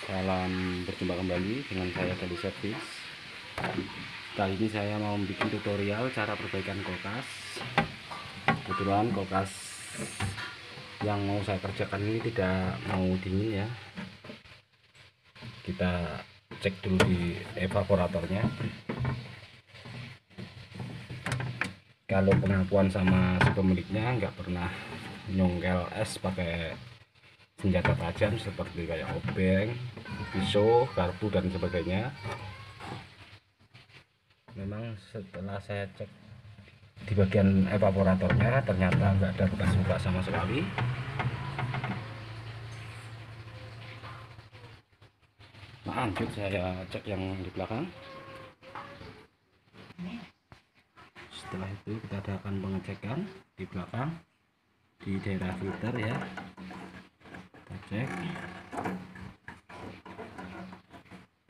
Salam berjumpa kembali dengan saya Gali Servis. Kali ini saya mau bikin tutorial cara perbaikan kulkas. Kebetulan kulkas yang mau saya kerjakan ini tidak mau dingin ya. Kita cek dulu di evaporatornya. Kalau pengakuan sama si pemiliknya nggak pernah nyongkel es pakai senjata tajam seperti kayak obeng, pisau, garpu dan sebagainya. Memang setelah saya cek di bagian evaporatornya ternyata nggak ada bekas luka sama sekali. Nah, lanjut saya cek yang di belakang. Setelah itu kita adakan pengecekan di belakang di daerah filter ya. Kita cek,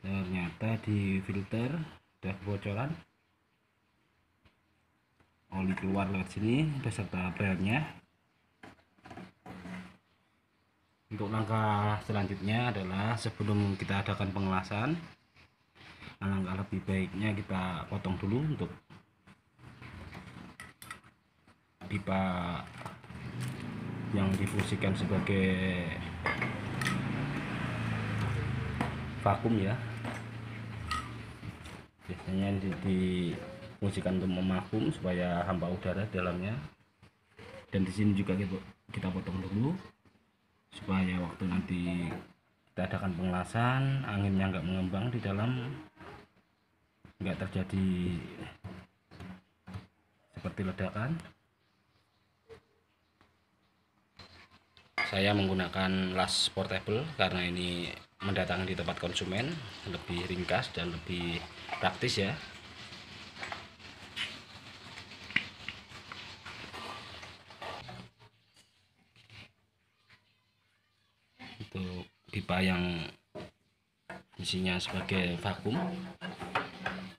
ternyata di filter ada kebocoran, oli keluar lewat sini beserta belnya. Untuk langkah selanjutnya adalah sebelum kita adakan pengelasan, alangkah lebih baiknya kita potong dulu untuk pipa yang difungsikan sebagai vakum ya. Biasanya difungsikan untuk memakum supaya hampa udara di dalamnya. Dan di sini juga kita potong dulu supaya waktu nanti kita adakan pengelasan anginnya nggak mengembang di dalam, nggak terjadi seperti ledakan. Saya menggunakan las portable karena ini mendatangi di tempat konsumen, lebih ringkas dan lebih praktis ya. Untuk pipa yang isinya sebagai vakum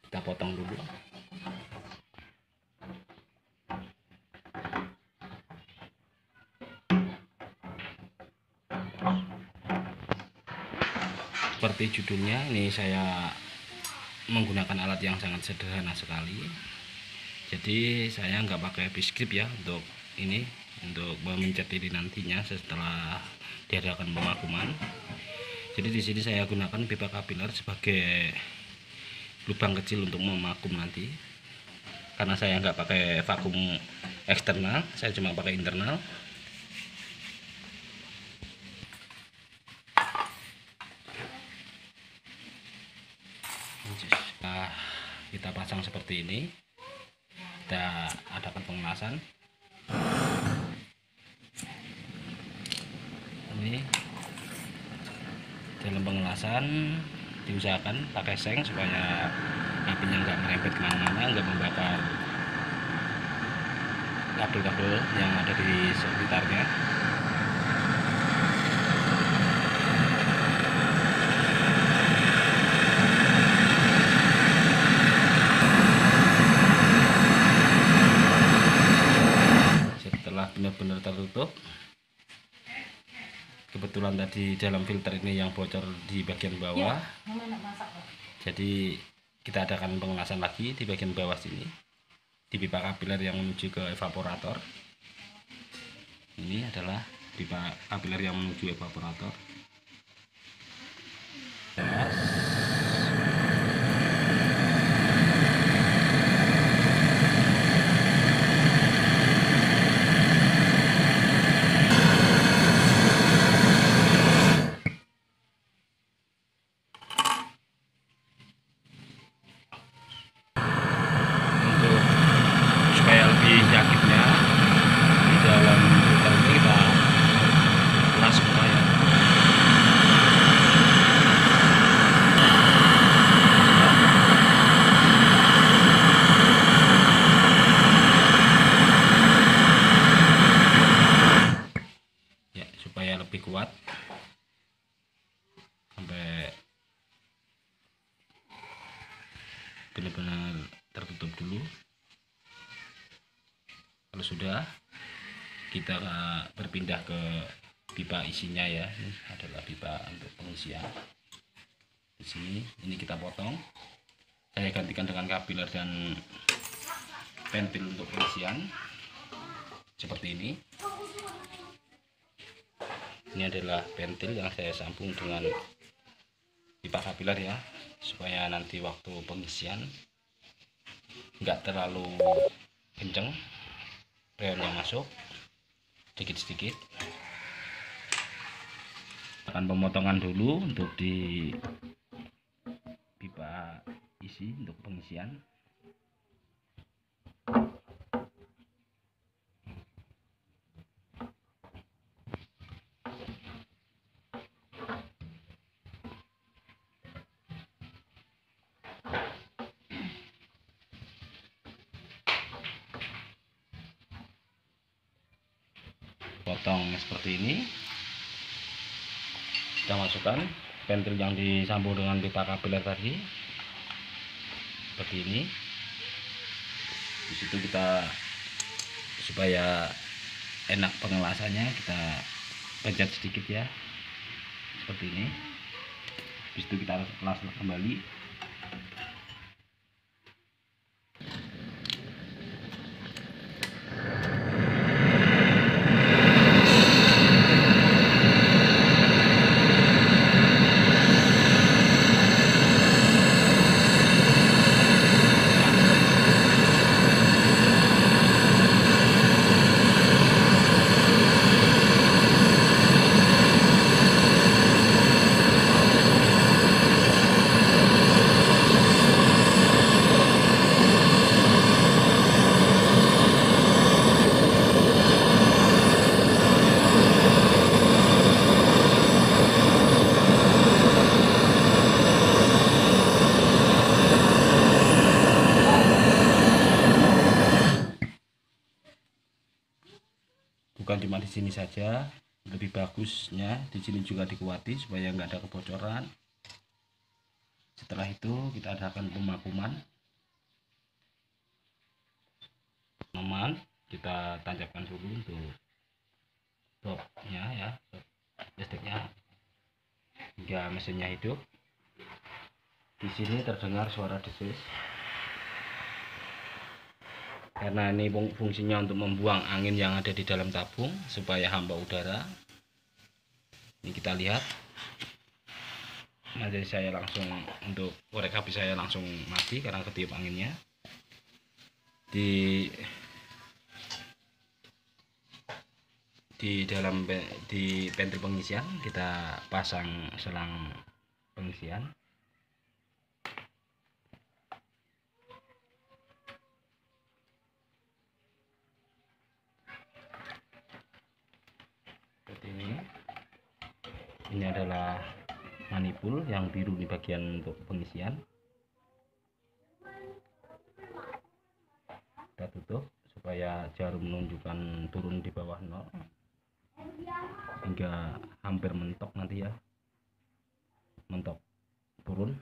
kita potong dulu. Seperti judulnya, ini saya menggunakan alat yang sangat sederhana sekali. Jadi saya nggak pakai bisgrip ya untuk ini, untuk memencet ini nantinya setelah diadakan pemakuman. Jadi di sini saya gunakan pipa kapiler sebagai lubang kecil untuk memakum nanti. Karena saya nggak pakai vakum eksternal, saya cuma pakai internal. Nah, kita pasang seperti ini, kita adakan pengelasan. Ini dalam pengelasan diusahakan pakai seng supaya apinya nggak merembet kemana-mana, nggak membakar kabel-kabel yang ada di sekitarnya. Setelah benar-benar tertutup, kebetulan tadi dalam filter ini yang bocor di bagian bawah, jadi kita adakan pengelasan lagi di bagian bawah sini di pipa kapiler yang menuju ke evaporator. Ini adalah pipa kapiler yang menuju evaporator. Yakinnya di dalam filter ini kita kelas semua ya. Ya, supaya lebih kuat sampai benar-benar tertutup dulu. Kalau sudah, kita berpindah ke pipa isinya ya. Ini adalah pipa untuk pengisian. di sini. Ini kita potong, saya gantikan dengan kapiler dan pentil untuk pengisian seperti ini. Ini adalah pentil yang saya sambung dengan pipa kapiler ya, supaya nanti waktu pengisian nggak terlalu kenceng freon yang masuk, sedikit-sedikit. Akan pemotongan dulu untuk di pipa isi untuk pengisian. Potong seperti ini, kita masukkan pentil yang disambung dengan pipa kapiler tadi seperti ini. Di situ kita, supaya enak pengelasannya, kita pencet sedikit ya, seperti ini. Habis itu kita las kembali. Bukan cuma di sini saja, lebih bagusnya di sini juga dikuati supaya nggak ada kebocoran. Setelah itu kita adakan pemakuman. Kita tancapkan dulu untuk stopnya ya, stop listriknya hingga mesinnya hidup. Di sini terdengar suara desis karena ini fungsinya untuk membuang angin yang ada di dalam tabung supaya hampa udara. Ini kita lihat. Nah, jadi saya langsung untuk korek api saya langsung mati karena ketiup anginnya. Di pentil pengisian kita pasang selang pengisian. Ini adalah manipul yang biru di bagian untuk pengisian. Kita tutup supaya jarum menunjukkan turun di bawah 0 hingga hampir mentok nanti ya, mentok turun.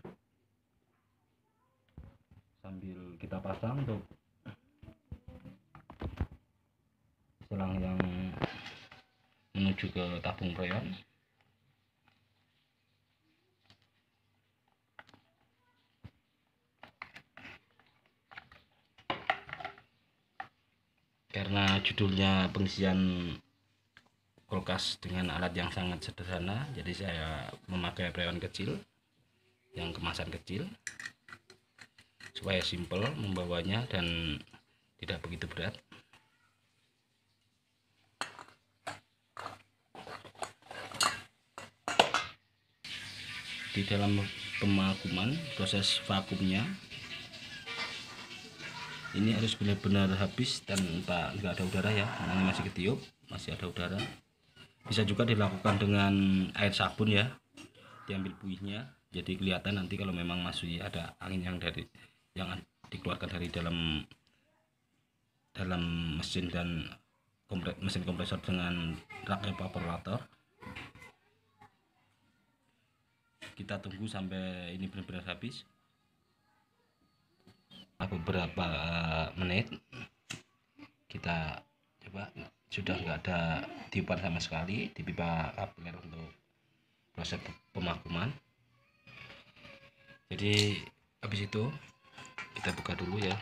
Sambil kita pasang untuk selang yang menuju ke tabung freon. Karena judulnya pengisian kulkas dengan alat yang sangat sederhana, jadi saya memakai freon kecil yang kemasan kecil supaya simple membawanya dan tidak begitu berat. Di dalam pemakuman, proses vakumnya ini harus benar-benar habis dan nggak ada udara ya, ini masih ketiup, masih ada udara. Bisa juga dilakukan dengan air sabun ya, diambil buihnya, jadi kelihatan nanti kalau memang masih ada angin yang dikeluarkan dari dalam mesin dan mesin kompresor dengan rak evaporator. Kita tunggu sampai ini benar-benar habis. Beberapa menit kita coba, sudah nggak ada tiupan sama sekali di pipa kapiler untuk proses pemakuman. Jadi habis itu kita buka dulu ya,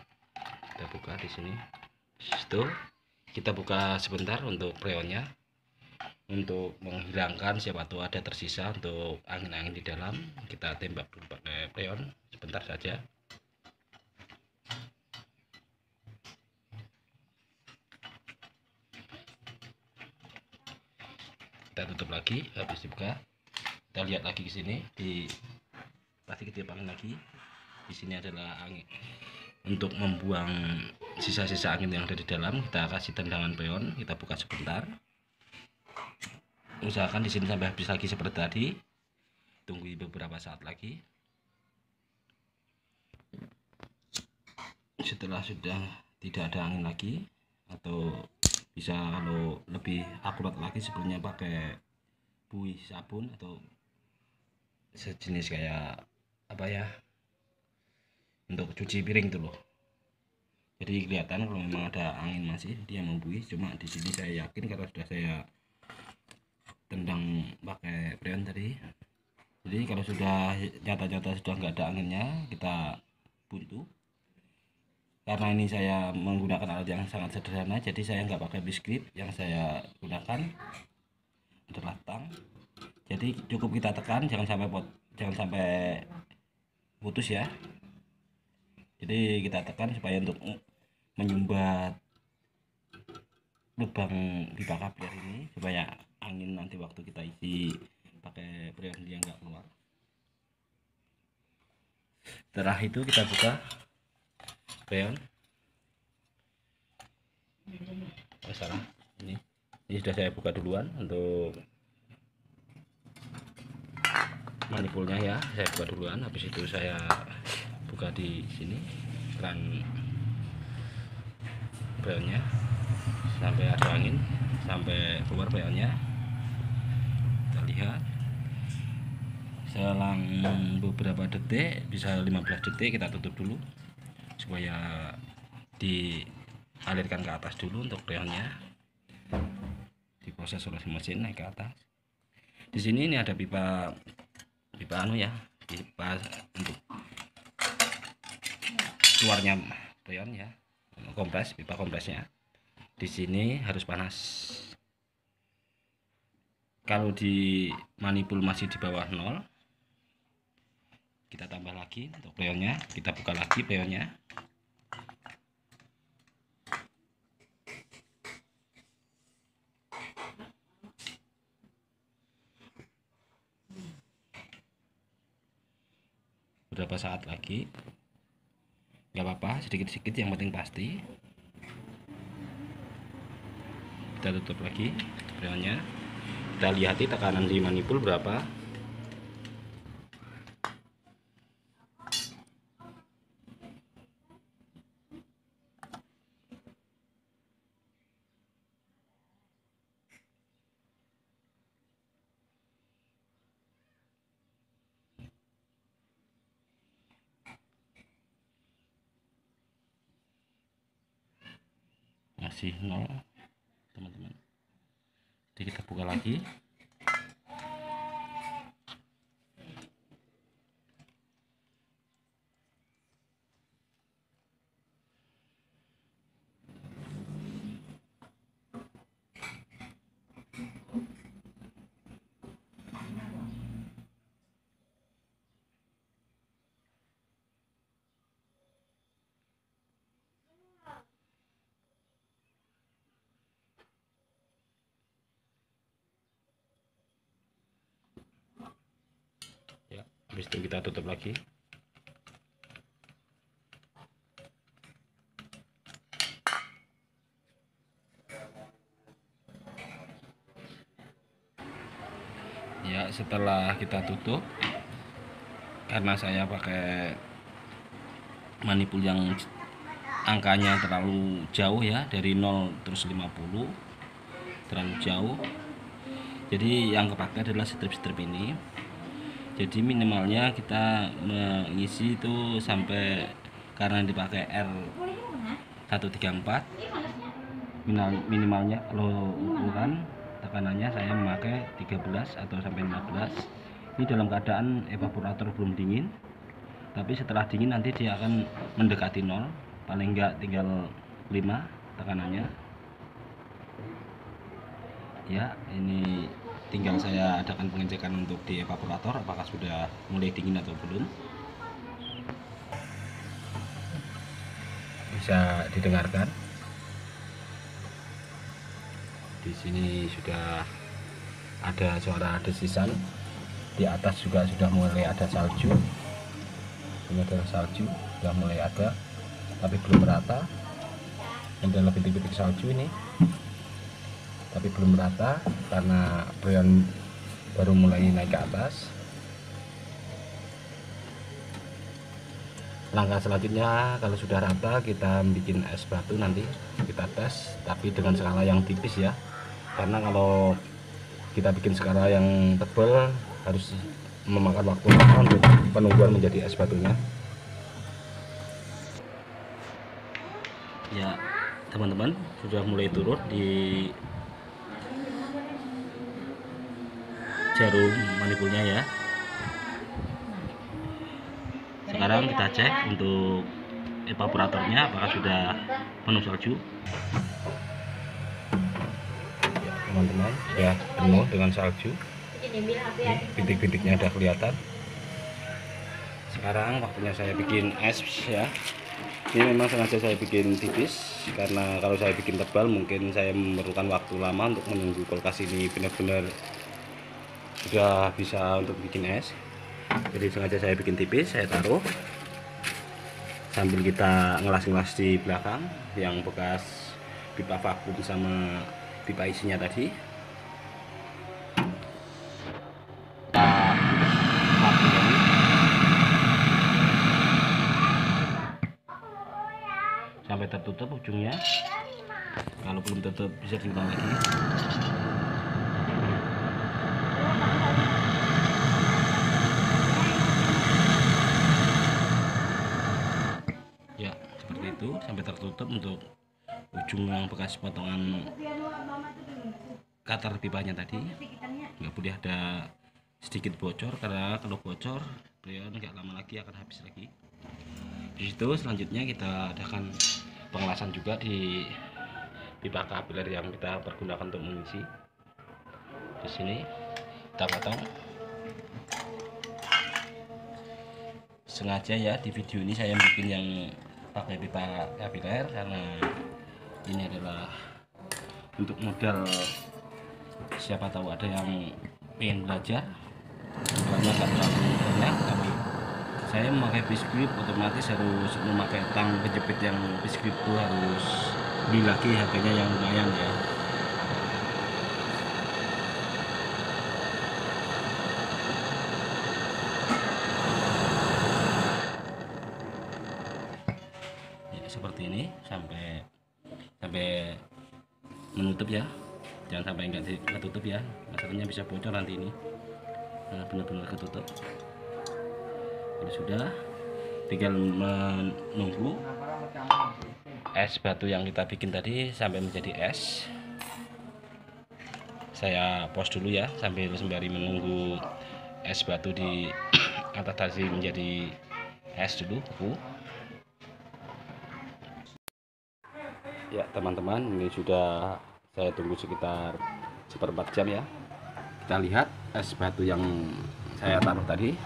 kita buka di sini. Itu kita buka sebentar untuk freonnya, untuk menghilangkan siapa tahu ada tersisa untuk angin-angin di dalam. Kita tembak dulu pakai freon sebentar saja. Kita tutup lagi. Habis dibuka, kita lihat lagi ke sini, di pasti kita angin lagi. Di sini adalah angin untuk membuang sisa-sisa angin yang ada di dalam. Kita kasih tendangan freon, kita buka sebentar. Usahakan di sini sampai habis lagi seperti tadi. Tunggu beberapa saat lagi. Setelah sudah tidak ada angin lagi, atau bisa kalau lebih akurat lagi sebelumnya pakai buih sabun atau sejenis kayak apa ya, untuk cuci piring itu loh. Jadi kelihatan kalau memang ada angin masih dia membuih. Cuma di sini saya yakin karena sudah saya tendang pakai freon tadi. Jadi kalau sudah nyata-nyata sudah nggak ada anginnya, kita buntu. Karena ini saya menggunakan alat yang sangat sederhana, jadi saya nggak pakai biskuit. Yang saya gunakan adalah tang. Jadi cukup kita tekan, jangan sampai putus ya. Jadi kita tekan supaya untuk menyumbat lubang pipa kapiler ini, supaya angin nanti waktu kita isi pakai freon dia nggak keluar. Setelah itu kita buka freon. Salah, ini sudah saya buka duluan untuk manipulnya ya, saya buka duluan. Habis itu saya buka di sini keran freonnya sampai ada angin, sampai keluar freonnya. Kita lihat selang beberapa detik, bisa 15 detik, kita tutup dulu supaya dialirkan ke atas dulu untuk freonnya, diproses oleh mesin naik ke atas. Di sini ini ada pipa anu ya, pipa untuk keluarnya freon ya, kompres, pipa kompresnya. Di sini harus panas. Kalau di manipul masih di bawah 0, kita tambah lagi untuk freonnya. Kita buka lagi freonnya. Beberapa saat lagi, nggak apa-apa, sedikit-sedikit yang penting pasti. Kita tutup lagi freonnya. Kita lihat tekanan di manipul berapa. Masih 0 teman-teman. Jadi kita buka lagi. Ya, habis itu kita tutup lagi. Ya, setelah kita tutup, karena saya pakai manipul yang angkanya terlalu jauh ya, dari 0 terus 50, terlalu jauh. Jadi yang kepakai adalah strip-strip ini. Jadi minimalnya kita mengisi itu sampai, karena dipakai R134, minimalnya kalau ukuran tekanannya saya memakai 13 atau sampai 15. Ini dalam keadaan evaporator belum dingin. tapi setelah dingin nanti dia akan mendekati 0, paling enggak tinggal 5 tekanannya ya. Ini tinggal saya adakan pengecekan untuk di evaporator apakah sudah mulai dingin atau belum. Bisa didengarkan di sini sudah ada suara desisan, di atas juga sudah mulai ada salju. Ini adalah salju sudah mulai ada tapi belum merata. Ini adalah bintik-bintik salju ini tapi belum merata karena freon baru mulai naik ke atas. Langkah selanjutnya kalau sudah rata kita bikin es batu, nanti kita tes tapi dengan skala yang tipis ya, karena kalau kita bikin skala yang tebal harus memakan waktu lama untuk penungguan menjadi es batunya ya. Teman-teman, sudah mulai turun di jarum manipulnya ya. Sekarang kita cek untuk evaporatornya apakah sudah penuh salju ya, teman-teman, sudah penuh dengan salju. Bintik-bintiknya udah kelihatan. Sekarang waktunya saya bikin es ya. Ini memang sengaja saya bikin tipis karena kalau saya bikin tebal mungkin saya memerlukan waktu lama untuk menunggu kulkas ini benar-benar sudah bisa untuk bikin es. Jadi sengaja saya bikin tipis, saya taruh sambil kita ngelas-ngelas di belakang yang bekas pipa vakum sama pipa isinya tadi. Sampai tertutup ujungnya. Kalau belum tutup bisa diulang lagi. Ya, seperti itu sampai tertutup untuk ujung yang bekas potongan cutter pipanya tadi. Nggak boleh ada sedikit bocor karena kalau bocor freon nggak lama lagi akan habis lagi. Di situ selanjutnya kita adakan pengelasan juga di pipa kapiler yang kita pergunakan untuk mengisi. Di sini kita potong. Sengaja ya di video ini saya bikin yang pakai pipa kapiler karena ini adalah untuk modal, siapa tahu ada yang pengen belajar karena nggak terlalu banyak. Tapi saya memakai biskuit otomatis harus memakai tang kejepit yang biskuit itu harus beli lagi, harganya yang lumayan ya. Ya seperti ini sampai menutup ya, jangan sampai nggak tutup ya, masalahnya bisa bocor nanti ini. Nah, benar-benar ketutup. Kalau sudah tinggal menunggu es batu yang kita bikin tadi sampai menjadi es. Saya pause dulu ya sambil sembari menunggu es batu di atas tadi menjadi es dulu beku. Ya teman-teman, ini sudah saya tunggu sekitar 1/4 jam ya. Kita lihat es batu yang saya taruh tadi,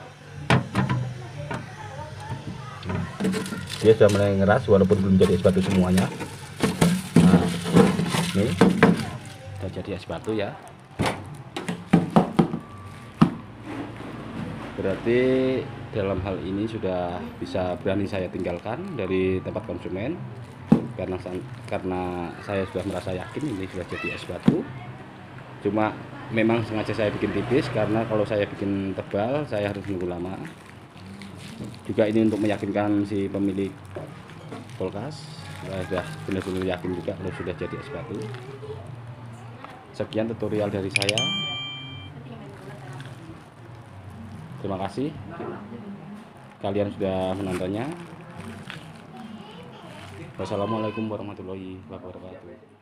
dia sudah mulai ngeras walaupun belum jadi es batu semuanya. Nah, ini sudah jadi es batu ya. Berarti dalam hal ini sudah bisa berani saya tinggalkan dari tempat konsumen karena saya sudah merasa yakin ini sudah jadi es batu. Cuma memang sengaja saya bikin tipis karena kalau saya bikin tebal saya harus menunggu lama. Juga ini untuk meyakinkan si pemilik kulkas, saya sudah benar-benar yakin juga kalau sudah jadi es batu. Sekian tutorial dari saya. Terima kasih kalian sudah menontonnya. Wassalamualaikum warahmatullahi wabarakatuh.